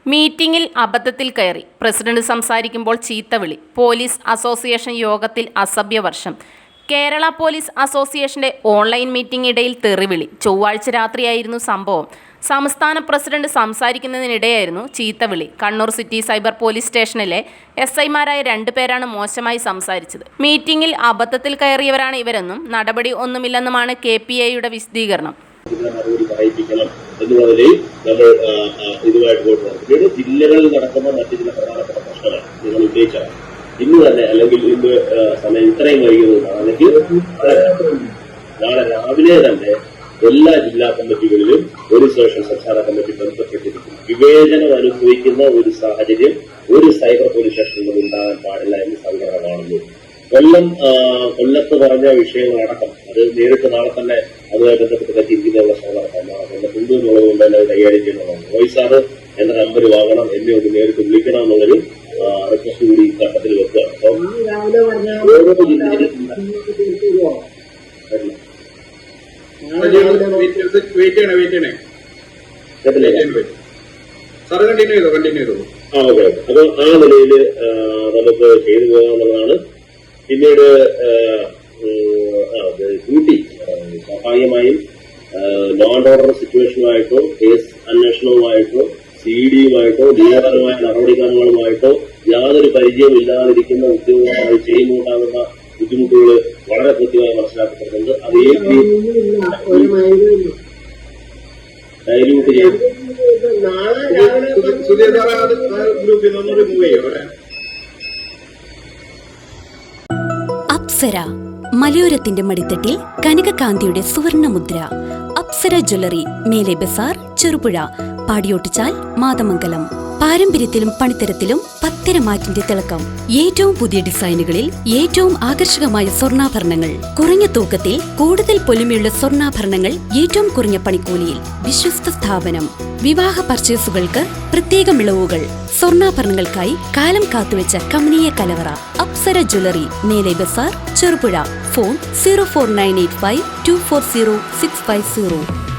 മീറ്റിംഗിൽ അബദ്ധത്തിൽ കയറി പ്രസിഡന്റ് സംസാരിക്കുമ്പോൾ ചീത്തവിളി. പോലീസ് അസോസിയേഷൻ യോഗത്തിൽ അസഭ്യവർഷം. കേരള പോലീസ് അസോസിയേഷന്റെ ഓൺലൈൻ മീറ്റിംഗിനിടയിൽ തെറിവിളി. ചൊവ്വാഴ്ച രാത്രിയായിരുന്നു സംഭവം. സംസ്ഥാന പ്രസിഡന്റ് സംസാരിക്കുന്നതിനിടെയായിരുന്നു ചീത്തവിളി. കണ്ണൂർ സിറ്റി സൈബർ പോലീസ് സ്റ്റേഷനിലെ SI-മാരായ 2 പേരാണ് മോശമായി സംസാരിച്ചത്. മീറ്റിംഗിൽ അബദ്ധത്തിൽ കയറിയവരാണ് ഇവരെന്നും നടപടി ഒന്നുമില്ലെന്നുമാണ് KPA-യുടെ വിശദീകരണം. എന്നുള്ളതിൽ നമ്മൾ ഇതുമായിട്ട് പോയിട്ടുള്ളത്. പിന്നീട് ജില്ലകളിൽ നടക്കുന്ന മറ്റു ചില പ്രധാനപ്പെട്ട പ്രശ്നങ്ങൾ നിങ്ങൾ ഉന്നയിച്ചാൽ ഇന്ന് തന്നെ അല്ലെങ്കിൽ ഇന്ന് സമയം ഇത്രയും വൈകുന്നതാണ് അല്ലെങ്കിൽ നാളെ രാവിലെ തന്നെ എല്ലാ ജില്ലാ കമ്മിറ്റികളിലും ഒരു സെഷൻ സംസ്ഥാന കമ്മിറ്റി ബന്ധപ്പെട്ടിരിക്കും. വിവേചനം അനുഭവിക്കുന്ന ഒരു സാഹചര്യം ഒരു സൈബർ പോലീസ് സ്റ്റേഷനിൽ ഉണ്ടാകാൻ പാടില്ല എന്ന് സംഘടന കാണുന്നു. കൊല്ലത്ത് പറഞ്ഞ വിഷയങ്ങളടക്കം അത് നേരിട്ട് നാളെ തന്നെ അതുമായി ബന്ധപ്പെട്ട് ചിന്തിക്കാനുള്ള ശ്രമം നടത്താം. കൊല്ലത്തുണ്ട് എന്നുള്ളതുകൊണ്ട് തന്നെ കൈകാര്യം ചെയ്യുന്നതാണ്. വോയിസാറ് എന്റെ നമ്പർ വാങ്ങണം, എന്നെ ഒന്ന് നേരിട്ട് വിളിക്കണം എന്നുള്ളൊരു റിക്വസ്റ്റ് കൂടി ഘട്ടത്തിൽ വെക്കുകയാണ്. ഓരോ ജില്ലയിലും ഓക്കെ. അപ്പൊ ആ നിലയിൽ നമുക്ക് ചെയ്തു പോകാന്നുള്ളതാണ്. പിന്നീട് ഡ്യൂട്ടി സ്വാഭാവികമായും ലോ ആൻഡ് ഓർഡർ സിറ്റുവേഷനുമായിട്ടോ കേസ് അന്വേഷണവുമായിട്ടോ CD-യുമായിട്ടോ നിയമപരമായ നടപടിക്രമങ്ങളുമായിട്ടോ യാതൊരു പരിചയമില്ലാതിരിക്കുന്ന ഉദ്യോഗസ്ഥർ ചെയ്യുമ്പോണ്ടാകുന്ന ബുദ്ധിമുട്ടുകൾ വളരെ കൃത്യമായി മനസ്സിലാക്കപ്പെടുന്നുണ്ട്. അത് ഡൈല്യൂട്ട് ചെയ്യാൻ അപ്സര മലയോരത്തിന്റെ മടിത്തട്ടിൽ കനകകാന്തിയുടെ സുവർണമുദ്ര. അപ്സര ജ്വല്ലറി, മേലെ ബസാർ, ചെറുപുഴ, പാടിയോട്ടുചാൽ, മാതമംഗലം. പാരമ്പര്യത്തിലും പണിത്തരത്തിലും പത്തരമാറ്റിന്റെ തിളക്കം. ഏറ്റവും പുതിയ ഡിസൈനുകളിൽ ഏറ്റവും ആകർഷകമായ സ്വർണ്ണാഭരണങ്ങൾ. കുറഞ്ഞ തൂക്കത്തിൽ കൂടുതൽ പൊലിമയുള്ള സ്വർണ്ണാഭരണങ്ങൾ ഏറ്റവും കുറഞ്ഞ പണിക്കൂലിയിൽ. വിശ്വസ്ത സ്ഥാപനം. വിവാഹ പർച്ചേസുകൾക്ക് പ്രത്യേക ഇളവുകൾ. സ്വർണ്ണാഭരണങ്ങൾക്കായി കാലം കാത്തുവെച്ച കമനീയ കലവറ. അപ്സര ജ്വല്ലറി, മേലെ ബസാർ, ചെറുപുഴ. ഫോൺ 04985 240 650.